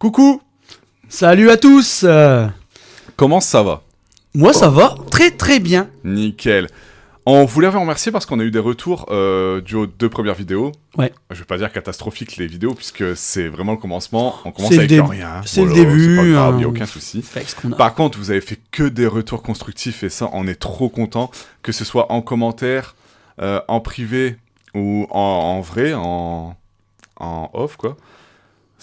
Coucou. Salut à tous. Comment ça va? Moi ça va très très bien. Nickel. On voulait vous remercier parce qu'on a eu des retours dû aux 2 premières vidéos. Ouais. Je vais pas dire catastrophiques les vidéos puisque c'est vraiment le commencement. On commence C'est avec le rien. c'est le Voilà, début, c'est pas grave, hein. y a aucun souci. Fait ce qu'on a. Par contre, vous avez fait que des retours constructifs et ça, on est trop content. Que ce soit en commentaire, en privé ou en vrai, en off, quoi.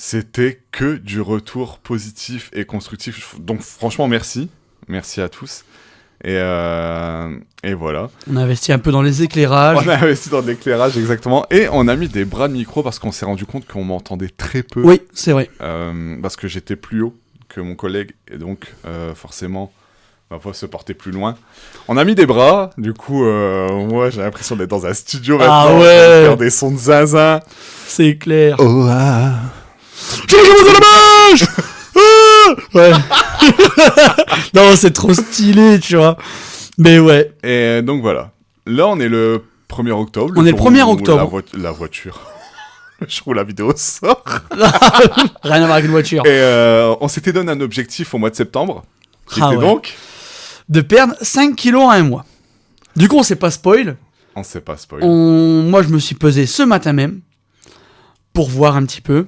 C'était que du retour positif et constructif. Donc franchement, merci. Merci à tous. Et voilà. On a investi un peu dans les éclairages. On a investi dans de l'éclairage, exactement. Et on a mis des bras de micro parce qu'on s'est rendu compte qu'on m'entendait très peu. Oui, c'est vrai. Parce que j'étais plus haut que mon collègue. Et donc, forcément, ma voix se portait plus loin. On a mis des bras. Du coup, moi, j'ai l'impression d'être dans un studio maintenant. Ah ouais. Faire des sons de zinzin. C'est clair. Oh ah. J'ai commencé la bâche. Ouais. Non, c'est trop stylé, tu vois. Mais ouais. Et donc voilà. Là, on est le 1er octobre. On est le jour 1er où octobre. La voiture. Le jour où la vidéo sort. Rien à voir avec une voiture. Et on s'était donné un objectif au mois de septembre. Qui était donc... de perdre 5 kilos en un mois. Du coup, on s'est pas spoil. On sait pas spoil. Moi, je me suis pesé ce matin même pour voir un petit peu.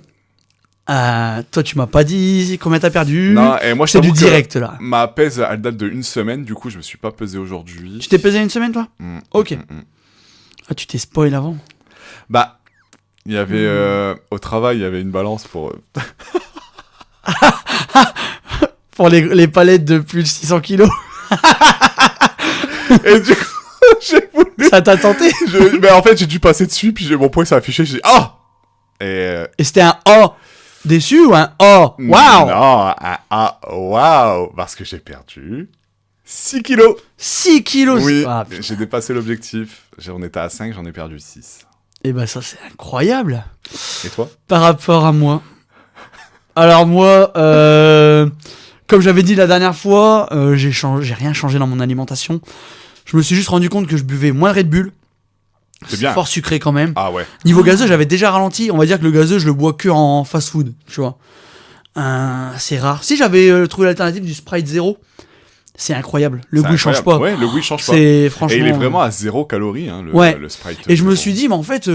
Toi, tu m'as pas dit combien t'as perdu. Non, et moi, je c'est du t'avoue que direct là. ma pèse, elle date de 1 semaine. Du coup, je me suis pas pesé aujourd'hui. Tu t'es pesé une semaine, toi? Ok. Mm. Ah, tu t'es spoil avant. Bah, il y avait... au travail, il y avait une balance pour... Pour les palettes de plus de 600 kilos. Et du coup, j'ai voulu... Ça t'a tenté? Mais en fait, j'ai dû passer dessus, puis mon poids s'est affiché, j'ai dit « Ah !» Et c'était un A déçu ou un A? Waouh! Non, un A, waouh! Parce que j'ai perdu 6 kilos. 6 kilos. Oui, Ah, putain. j'ai dépassé l'objectif. On était à 5, j'en ai perdu 6. Et bah ça, c'est incroyable. Et toi? Par rapport à moi. Alors moi, comme j'avais dit la dernière fois, j'ai rien changé dans mon alimentation. Je me suis juste rendu compte que je buvais moins de Red Bull. C'est bien. Fort sucré quand même. Ah ouais. Niveau gazeux, j'avais déjà ralenti. On va dire que le gazeux, je le bois que en fast food, tu vois. C'est rare. Si j'avais trouvé l'alternative du Sprite 0, c'est incroyable. Le C'est goût, il change incroyable. pas. Ouais, le goût, il change pas. C'est franchement... Et il est vraiment à 0 calories, hein, Ouais. le Sprite. Et je me 0. suis dit, mais en fait,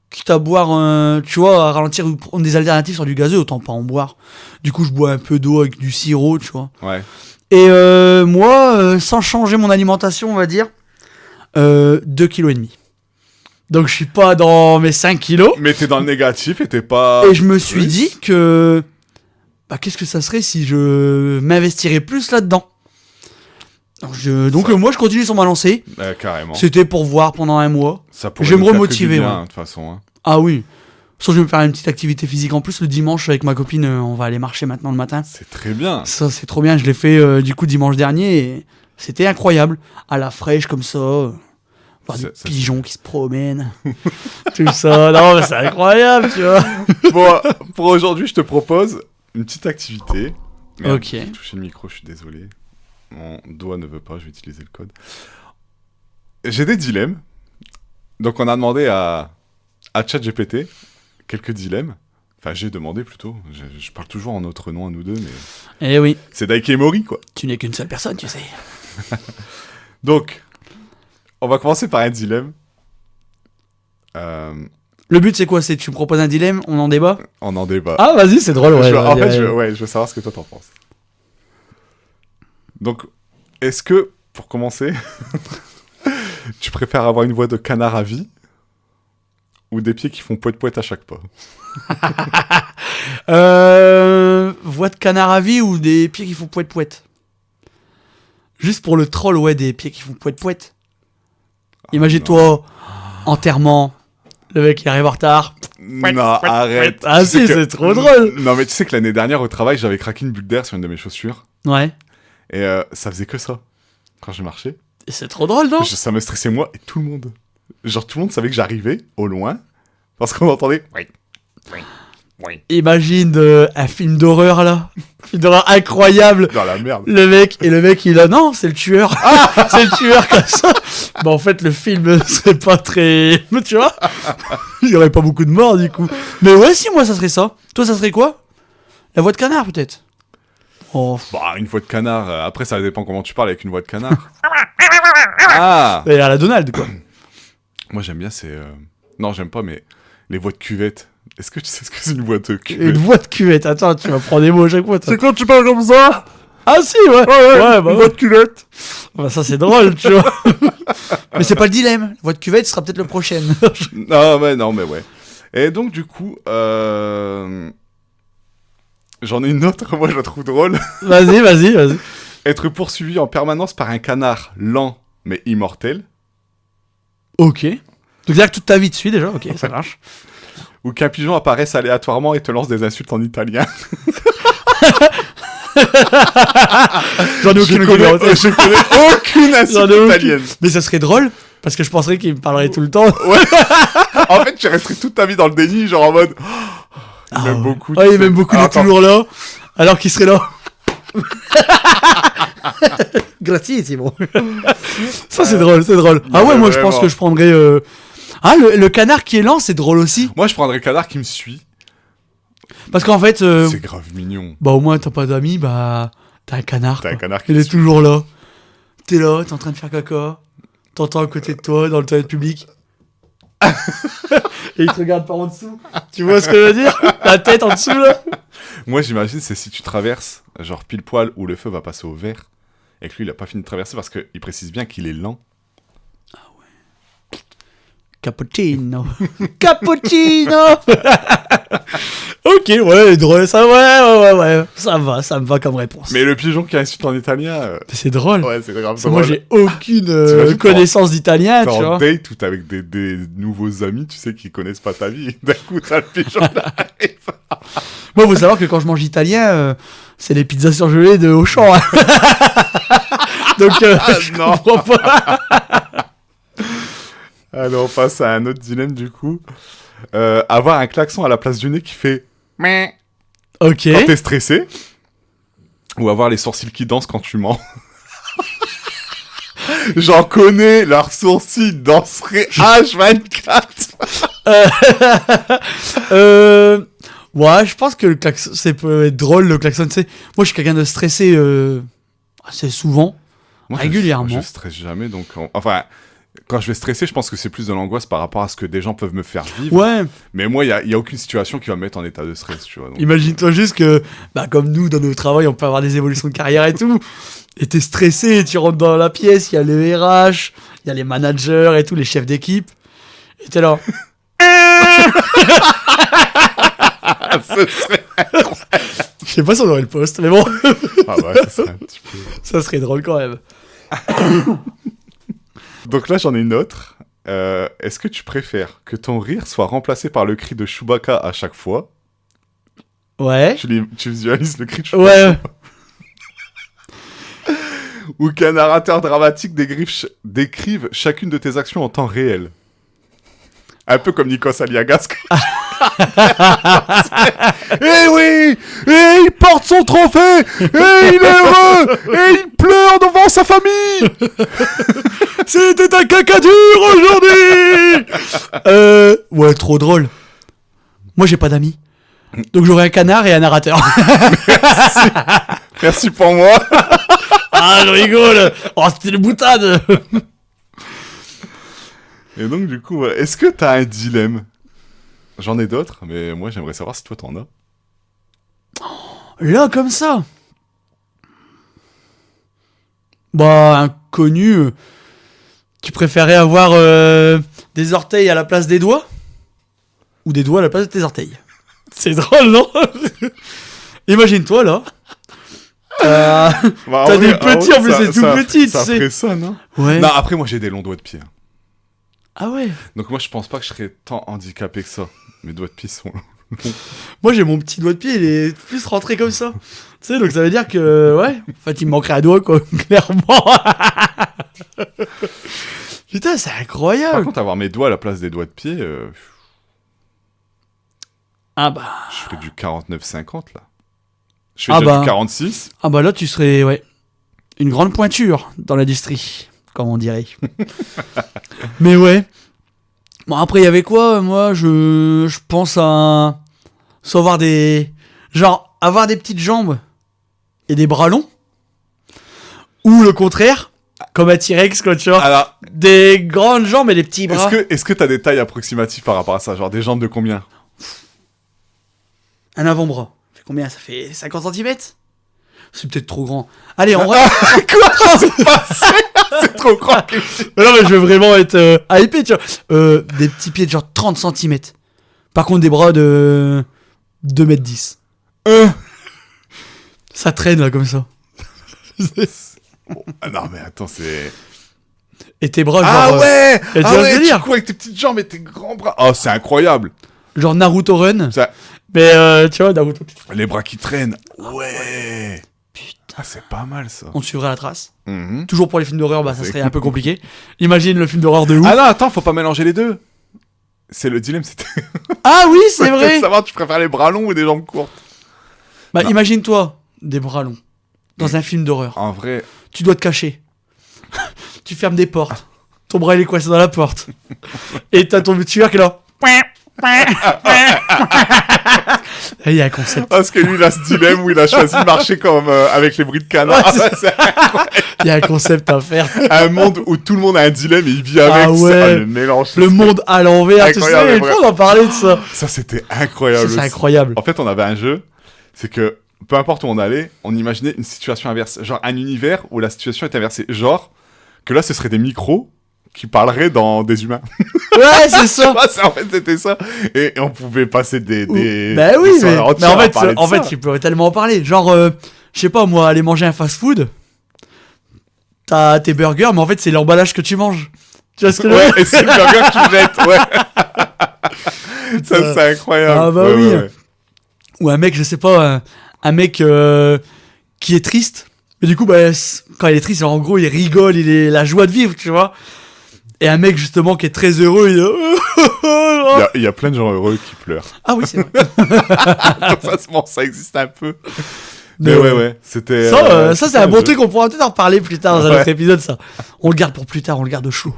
quitte à boire, tu vois, à ralentir ou prendre des alternatives sur du gazeux, autant pas en boire. Du coup, je bois un peu d'eau avec du sirop, tu vois. Ouais. Et moi, sans changer mon alimentation, on va dire, 2,5 kg. Donc je suis pas dans mes 5 kilos. Mais t'es dans le négatif et t'es pas... Et je me suis plus. dit que... Bah, qu'est-ce que ça serait si je m'investirais plus là-dedans? Donc moi, je continue sur ma lancée. Carrément. C'était pour voir pendant un mois. Ça pourrait Je vais nous me faire que remotiver, du bien, ouais. de toute façon. Hein. Ah oui. Sauf que je vais me faire une petite activité physique en plus. Le dimanche, avec ma copine, on va aller marcher maintenant le matin. C'est très bien. Ça, c'est trop bien. Je l'ai fait du coup dimanche dernier et c'était incroyable. À la fraîche comme ça. Voir des Ça, pigeons qui se promènent. Tout ça. Non, mais c'est incroyable, tu vois. Bon, pour aujourd'hui, je te propose une petite activité. Merde, Ok. j'ai touché le micro, je suis désolé. Mon doigt ne veut pas, je vais utiliser le code. J'ai des dilemmes. Donc, on a demandé à ChatGPT quelques dilemmes. Enfin, j'ai demandé plutôt. Je parle toujours en notre nom à nous deux, mais... Eh oui. C'est Daikemori, quoi. Tu n'es qu'une seule personne, tu sais. Donc, on va commencer par un dilemme. Le but, c'est quoi? C'est tu me proposes un dilemme, on en débat? On en débat. Ah, vas-y, c'est drôle, ouais. En fait, vas-y. je veux savoir ce que toi t'en penses. Donc, est-ce que, pour commencer, tu préfères avoir une voix de canard à vie ou des pieds qui font poète-poète à chaque pas? Voix de canard à vie ou des pieds qui font poète-poète? Juste pour le troll, ouais, des pieds qui font poète-poète. Imagine-toi, enterrement, le mec il arrive en retard. Non, arrête. Ah Tu sais si, que- c'est trop drôle. Non, mais tu sais que l'année dernière, au travail, j'avais craqué une bulle d'air sur une de mes chaussures. Ouais. Et ça faisait que ça. Quand je marchais. Et c'est trop drôle, non? Ça me stressait moi et tout le monde. Genre, tout le monde savait que j'arrivais, au loin, parce qu'on entendait... Oui. Imagine un film d'horreur, là. Un film d'horreur incroyable. Dans la merde. Le mec, il a, non, c'est le tueur. C'est le tueur comme ça. Bah, en fait, le film serait pas très... Tu vois? Il y aurait pas beaucoup de morts, du coup. Mais ouais, si, moi, ça serait ça. Toi, ça serait quoi? La voix de canard, peut-être. Oh. Bah, une voix de canard. Après, ça dépend comment tu parles avec une voix de canard. Ah. Et à la Donald, quoi. Moi, j'aime bien ces... Non, j'aime pas, mais les voix de cuvette. Est-ce que tu sais ce que c'est une voix de Une cuvette? voix de cuvette. Attends, tu vas prendre des mots à chaque fois. toi. C'est quand tu parles comme ça? Ah si, ouais. Ouais, bah, une voix de cuvette. Bah, ça, c'est drôle, tu vois. Mais c'est pas le dilemme. La voix de cuvette sera peut-être le prochain. Non, mais ouais. Et donc, du coup, j'en ai une autre, moi, je la trouve drôle. Vas-y. Être poursuivi en permanence par un canard lent, mais immortel. Ok. Donc, c'est-à-dire que toute ta vie te suit déjà. Ok, ça marche. Ou qu'un pigeon apparaisse aléatoirement et te lance des insultes en italien. J'en ai aucune idée. Je connais aucune J'en insulte ai aucune. italienne. Mais ça serait drôle, parce que je penserais qu'il me parlerait tout le temps. Ouais. En fait, tu resterais toute ta vie dans le déni, genre en mode... Il m'aime beaucoup. Ouais, il m'aime beaucoup, il est Attends. toujours là, alors qu'il serait là. Grazie, c'est bon. Ça, c'est drôle, c'est drôle. Ah ouais, moi, je pense vraiment. que je prendrais... Ah, le canard qui est lent, c'est drôle aussi. Moi, je prendrais le canard qui me suit. Parce qu'en fait... C'est grave mignon. Bah, au moins, t'as pas d'amis, bah... T'as un canard, T'as un quoi. canard qui Il te est suit. toujours là. T'es là, t'es en train de faire caca. T'entends à côté de toi, dans le toilette public. Et il te regarde par en dessous. Tu vois ce que je veux dire? La tête en dessous, là. Moi, j'imagine, c'est si tu traverses, genre pile poil où le feu va passer au vert, et que lui, il a pas fini de traverser parce qu'il précise bien qu'il est lent. Cappuccino. Cappuccino. Ok, ouais, drôle, ça, ouais. Ça me va comme réponse. Mais le pigeon qui insulte en italien, C'est drôle. ouais, c'est grave Parce que moi, drôle. j'ai aucune T'imagines, connaissance d'italien, T'es tu en vois. date ou t'es avec des nouveaux amis, tu sais, qui connaissent pas ta vie, et d'un coup, t'as le pigeon qui arrive. Moi, faut savoir que quand je mange italien, c'est les pizzas surgelées de Auchan. Hein. Donc, je non. comprends pas. Alors, on passe à un autre dilemme, du coup. Avoir un klaxon à la place du nez qui fait... Ok. quand t'es stressé, ou avoir les sourcils qui dansent quand tu mens. J'en connais, leurs sourcils danseraient H24. Ouais, je pense que le klaxon, c'est peut être drôle, le klaxon, tu sais. Moi, je suis quelqu'un de stressé assez souvent, Moi, régulièrement. Je stresse jamais, donc... Enfin, quand je vais stresser, je pense que c'est plus de l'angoisse par rapport à ce que des gens peuvent me faire vivre. Ouais, Mais moi, il y a aucune situation qui va me mettre en état de stress, tu vois. Donc... imagine-toi juste que, bah, comme nous, dans nos travails, on peut avoir des évolutions de carrière et tout. Et t'es stressé, tu rentres dans la pièce, il y a les RH, il y a les managers et tout, les chefs d'équipe. Et t'es là. Ce serait... Je sais pas si on aurait le poste, mais bon, Ah ouais, ça serait un petit peu... ça serait drôle quand même. Donc là, j'en ai une autre. Est-ce que tu préfères que ton rire soit remplacé par le cri de Chewbacca à chaque fois? Ouais. Tu visualises le cri de Chewbacca? Ouais. Ou qu'un narrateur dramatique décrive chacune de tes actions en temps réel? Un peu comme Nikos Aliagas. Eh oui! Et il porte son trophée! Et il est heureux! Et il pleure devant sa famille! C'était un caca dur aujourd'hui. Ouais, trop drôle. Moi, j'ai pas d'amis. Donc j'aurais un canard et un narrateur. Merci pour moi! Ah, je rigole. Oh, c'était une boutade. Et donc, du coup, voilà. Est-ce que t'as un dilemme? J'en ai d'autres, mais moi, j'aimerais savoir si toi, t'en as. Là, comme ça. Bah, inconnu. Tu préférais avoir des orteils à la place des doigts? Ou des doigts à la place de tes orteils? C'est drôle, non? Imagine-toi, là. Bah, T'as des petits, en plus, c'est tout petit, tu Ça sais. ferait ça, non? Ouais. Non, après, moi, j'ai des longs doigts de pied. Ah ouais. Donc, moi, je pense pas que je serais tant handicapé que ça. Mes doigts de pied sont longs. Moi, j'ai mon petit doigt de pied, il est plus rentré comme ça. Tu sais, donc ça veut dire que, ouais, en fait, il me manquerait un doigt, quoi, clairement. Putain, c'est Par incroyable. contre, avoir mes doigts à la place des doigts de pied, Ah bah, je ferais du 49-50, là. Je fais Ah déjà bah. du 46. ah bah là, tu serais, ouais, une grande pointure dans l'industrie, comme on dirait. Mais ouais. Bon, après, il y avait quoi? Moi, je pense à savoir des... Genre, avoir des petites jambes et des bras longs, ou le contraire, comme un T-Rex, quoi, tu vois. Alors, Des grandes jambes et des petits bras. est-ce que t'as des tailles approximatives par rapport à ça? Genre des jambes de combien? Un avant-bras. Ça fait combien? Ça fait 50 cm? C'est peut-être trop grand. Allez, on va... Quoi? C'est pas ça. C'est trop grand. Mais non, mais je veux vraiment être hypé, tu vois. Des petits pieds de genre 30 cm. Par contre, des bras de 2,10 m. Ça traîne, là, comme ça. Ah non, mais attends, c'est... Et tes bras, Ah genre... ouais! et tu vois Ah ce ouais, délire. tu cours avec tes petites jambes et tes grands bras. Oh, c'est incroyable. Genre Naruto Run. Ça... Mais, tu vois, Naruto... Les bras qui traînent. Ouais. Putain. Ah, c'est pas mal, ça. On suivrait la trace. Mhm. Toujours pour les films d'horreur, bah ça C'est serait un peu compliqué. Imagine le film d'horreur de ouf. Ah non, attends, faut pas mélanger les deux. C'est le dilemme, c'était... Ah oui, c'est vrai. savoir, tu préfères les bras longs ou des jambes courtes? Bah Non. imagine-toi, des bras longs, dans un film d'horreur. En vrai... Tu dois te cacher. Tu fermes des portes. Ton bras il est coincé dans la porte. Et t'as ton tueur qui est là. Et il y a un concept. Parce que lui, il a ce dilemme où il a choisi de marcher comme avec les bruits de canard. Ouais, C'est Il y a un concept à faire. un monde où tout le monde a un dilemme et il vit avec. Ah ouais. C'est le mélange. Le monde à l'envers, tu Incroyable, sais, il faut en parler de ça. Ça, c'était incroyable. C'est aussi. incroyable. En fait, on avait un jeu, c'est que peu importe où on allait, on imaginait une situation inverse. Genre un univers où la situation est inversée. Genre que là, ce serait des micros qui parleraient dans des humains. Ouais, c'est ça. En fait, c'était ça. Et on pouvait passer des Bah oui, des soirées mais entières à parler de en fait, ça. tu peux tellement en parler. Genre, je sais pas, moi, aller manger un fast-food, t'as tes burgers, mais en fait, c'est l'emballage que tu manges. Tu vois ce que je veux Ouais, dire? et c'est le burger que tu jettes, ouais. Ça, c'est incroyable. Ah bah Ouais, oui. ouais, ouais. Ou un mec, je sais pas, un mec qui est triste. Mais du coup, bah, quand il est triste, en gros, il rigole, il est la joie de vivre, tu vois. Et un mec, justement, qui est très heureux, il est... Il y a plein de gens heureux qui pleurent. Ah oui, c'est vrai. Ça existe un peu. Mais ouais, c'était... Ça, c'est un bon jeu. truc, on pourra peut-être en reparler plus tard dans un Ouais. autre épisode, ça. On le garde pour plus tard, on le garde chaud.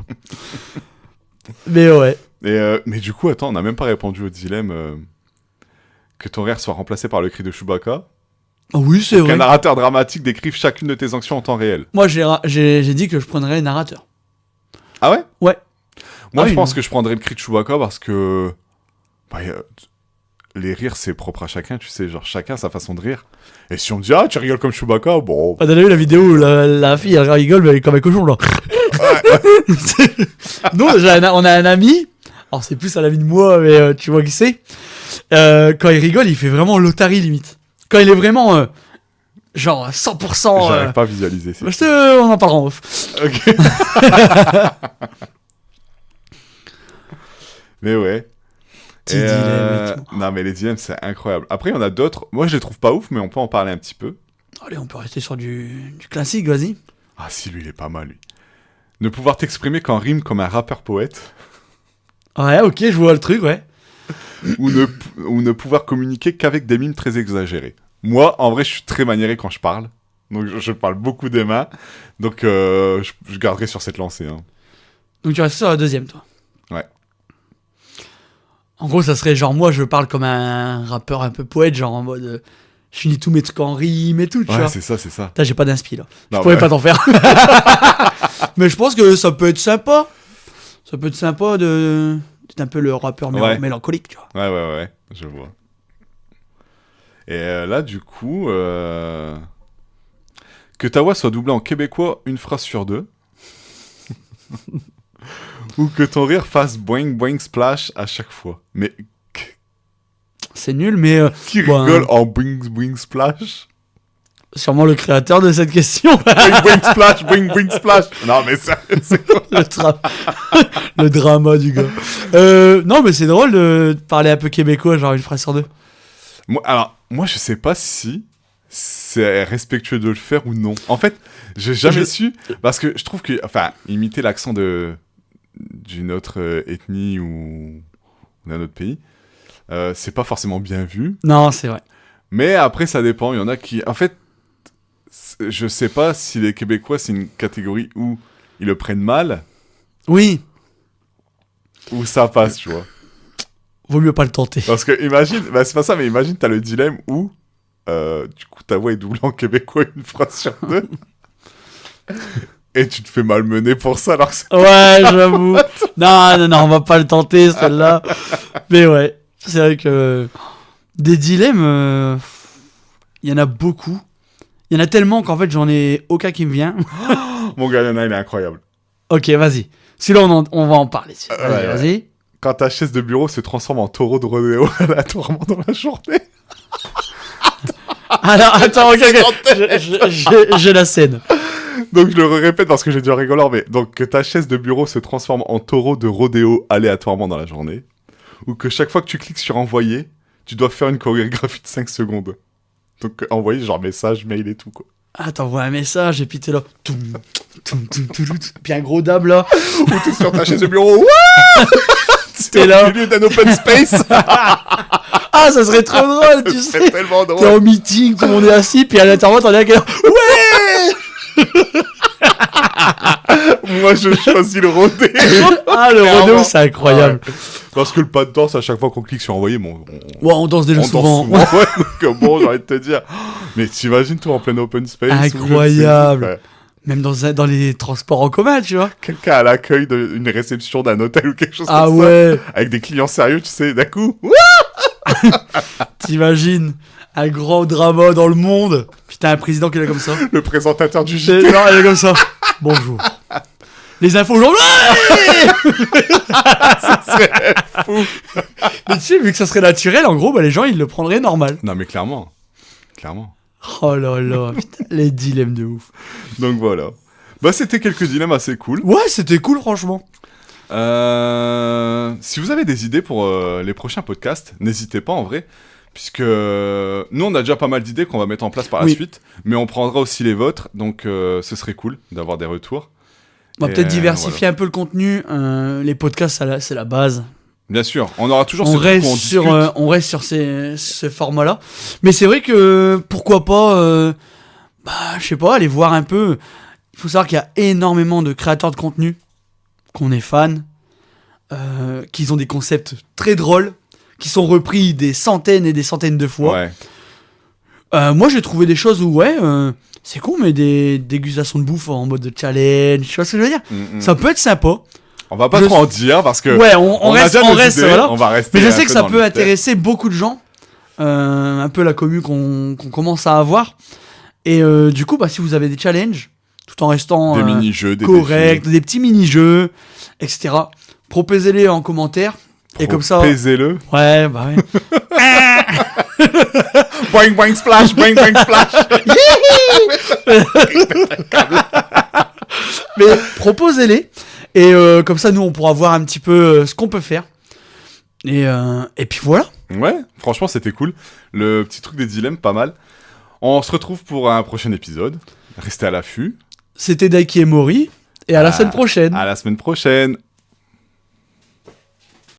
Mais ouais. Mais du coup, attends, on n'a même pas répondu au dilemme que ton rire soit remplacé par le cri de Chewbacca. Ah oui, c'est Qu'un vrai. narrateur dramatique décrive chacune de tes actions en temps réel. Moi, j'ai dit que je prendrais un narrateur. Ah ouais? Ouais. Moi, Ah je oui, pense non. que je prendrais le cri de Chewbacca parce que... bah, les rires, c'est propre à chacun, tu sais. Genre, chacun a sa façon de rire. Et si on me dit, ah, tu rigoles comme Chewbacca, bon... Ah, t'as vu la vidéo où la fille, elle rigole, mais comme un cochon, là. Nous, on a un ami, alors c'est plus un ami de moi, mais tu vois qui c'est. Quand il rigole, il fait vraiment l'otarie, limite. Quand il est vraiment, genre, 100%... J'arrive pas à visualiser. on en parlera en off. Ok. Mais ouais. Petit dilemme et tout. Non, mais les dilemmes, c'est incroyable. Après, il y en a d'autres. Moi, je les trouve pas ouf, mais on peut en parler un petit peu. Allez, on peut rester sur du classique, vas-y. Ah, si, lui, il est pas mal, lui. Ne pouvoir t'exprimer qu'en rime comme un rappeur-poète, Ouais, ok, je vois le truc, ouais. ou ne pouvoir communiquer qu'avec des mimes très exagérés. Moi, en vrai, je suis très maniéré quand je parle. Donc, je parle beaucoup des mains. Donc, je garderai sur cette lancée. Hein. Donc tu restes sur la deuxième, toi. Ouais. En gros, ça serait genre, moi, je parle comme un rappeur un peu poète, genre en mode... je finis tous mes trucs en rime et tout, tu Ouais, vois. c'est ça, c'est ça. Putain, j'ai pas d'inspi, là. Non, Je pourrais mais- pas t'en faire. Mais je pense que ça peut être sympa. Ça peut être sympa de... C'est un peu le rappeur Ouais. mélancolique, tu vois. Ouais, je vois. Et là, du coup, que ta voix soit doublée en québécois une phrase sur deux. Ou que ton rire fasse boing boing splash à chaque fois. Mais C'est nul, mais qui Bon, rigole en boing boing splash? sûrement le créateur de cette question. Boing boing splash. Non, mais ça, c'est quoi? Le drama du gars. Non, mais c'est drôle de parler un peu québécois, genre une phrase sur deux. Moi, je sais pas si c'est respectueux de le faire ou non. En fait, j'ai jamais su, parce que je trouve que, enfin, imiter l'accent d'une autre ethnie ou d'un autre pays, c'est pas forcément bien vu. Non, c'est vrai. Mais après, ça dépend. Il y en a qui, en fait, je sais pas si les Québécois, c'est une catégorie où ils le prennent mal, Oui, ou ça passe, tu vois. vaut mieux pas le tenter. Parce que imagine, bah c'est pas ça, mais imagine, t'as le dilemme où du coup, ta voix est doublée en québécois une phrase sur deux. Et tu te fais malmener pour ça, alors que c'est... Ouais, j'avoue. Non, on va pas le tenter, celle-là. Mais ouais, c'est vrai que des dilemmes, il y en a beaucoup. Il y en a tellement qu'en fait, j'en ai aucun qui me vient. Mon gars, il y en a, il est incroyable. Ok, vas-y. Celui-là, on va en parler. Ouais. Vas-y. Quand ta chaise de bureau se transforme en taureau de rodéo aléatoirement dans la journée. Alors, attends, ok. J'ai la scène. Donc je le répète parce que j'ai dû rigoler, mais donc que ta chaise de bureau se transforme en taureau de rodéo aléatoirement dans la journée, ou que chaque fois que tu cliques sur envoyer, tu dois faire une chorégraphie de 5 secondes. Donc envoyer genre message, mail et tout quoi. Ah, t'envoies un message et puis t'es là. Puis un gros dab là. Ou t'es sur ta chaise de bureau, ouais. T'es là. Au milieu d'un open space. Ah, ça serait trop drôle, tu sais. C'est tellement T'es drôle. en meeting, tout le monde est assis, puis à l'intérieur, t'en as un qui est là. Ouais. Moi je choisis le rodéo. Ah, le Clairement. rodéo, c'est incroyable. Ouais. Parce que le pas de danse, à chaque fois qu'on clique sur envoyer, bon, Ouais, on danse déjà on souvent. danse souvent. Ouais, donc bon, j'ai envie de te dire. Mais t'imagines toi en plein open space. ou je ne sais Incroyable. où, ouais. Même dans les transports en commun, tu vois. Quelqu'un à l'accueil d'une réception d'un hôtel ou quelque chose Ah comme ouais. ça. Avec des clients sérieux, tu sais, d'un coup. T'imagines un grand drama dans le monde. Puis t'as un président qui est là comme ça. Le présentateur du C'est JT. genre, il est comme ça. Bonjour. Les infos aujourd'hui. C'est fou. Mais tu sais, vu que ça serait naturel, en gros, bah, les gens, ils le prendraient normal. Non, mais clairement. Clairement. Oh là là, putain, les dilemmes de ouf. Donc voilà. Bah, c'était quelques dilemmes assez cool. Ouais, c'était cool, franchement. Si vous avez des idées pour les prochains podcasts, n'hésitez pas en vrai. Puisque nous, on a déjà pas mal d'idées qu'on va mettre en place par la Oui. suite. Mais on prendra aussi les vôtres. Donc ce serait cool d'avoir des retours. On va Et, peut-être diversifier un peu le contenu. Les podcasts, c'est la base. Bien sûr, on aura toujours On ce truc reste, où on sur, discute. on reste sur ce format-là. Mais c'est vrai que, pourquoi pas, je sais pas, aller voir un peu. Il faut savoir qu'il y a énormément de créateurs de contenu qu'on est fan, qui ont des concepts très drôles, qui sont repris des centaines et des centaines de fois. Ouais. Moi, j'ai trouvé des choses où, c'est cool, mais des dégustations de bouffe en mode challenge, tu vois ce que je veux dire? Ça peut être sympa. On va pas Je- trop en dire parce que Ouais, on a reste, déjà on nos reste, idées, voilà. on va rester Mais je un sais peu que ça dans le peut mystère. intéresser beaucoup de gens, un peu la commu qu'on commence à avoir. Et du coup, si vous avez des challenges, tout en restant Des mini-jeux, des corrects, des petits mini-jeux, etc., proposez-les en commentaire. Et comme ça... Pesez-le. Ouais, bah ouais. Boing boing splash, boing boing splash. Mais proposez-les. Et comme ça, nous, on pourra voir un petit peu ce qu'on peut faire. Et puis voilà. Ouais, franchement, c'était cool. Le petit truc des dilemmes, pas mal. On se retrouve pour un prochain épisode. Restez à l'affût. C'était Daiki et Mori. Et à la semaine prochaine. À la semaine prochaine.